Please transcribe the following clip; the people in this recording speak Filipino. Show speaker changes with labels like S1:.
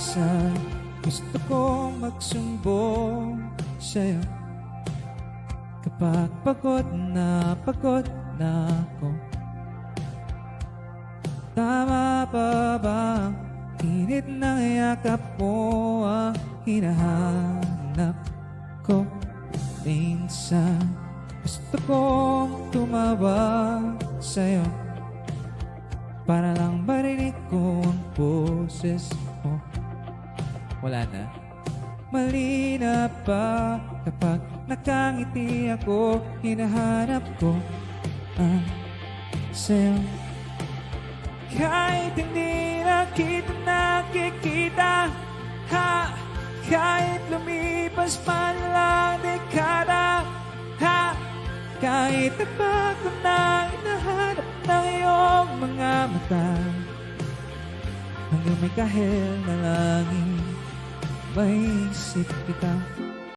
S1: minsan gusto kong magsumbong sa'yo kapag pagod na ako. Tama pa bang init ng yakap mo ang hinahanap ko? Minsan gusto kong tumawag sa'yo para lang marinig ko ang boses mo. Wala na? Mali na ba kapag nakangiti ako? Hinahanap ko ang sayo. Kahit hindi na kita nakikita, ha? Kahit lumipas pa lang dekada, ha? Kahit na ko na hinahanap ng iyong mga mata, hanggang may kahel na langit, maisip kita.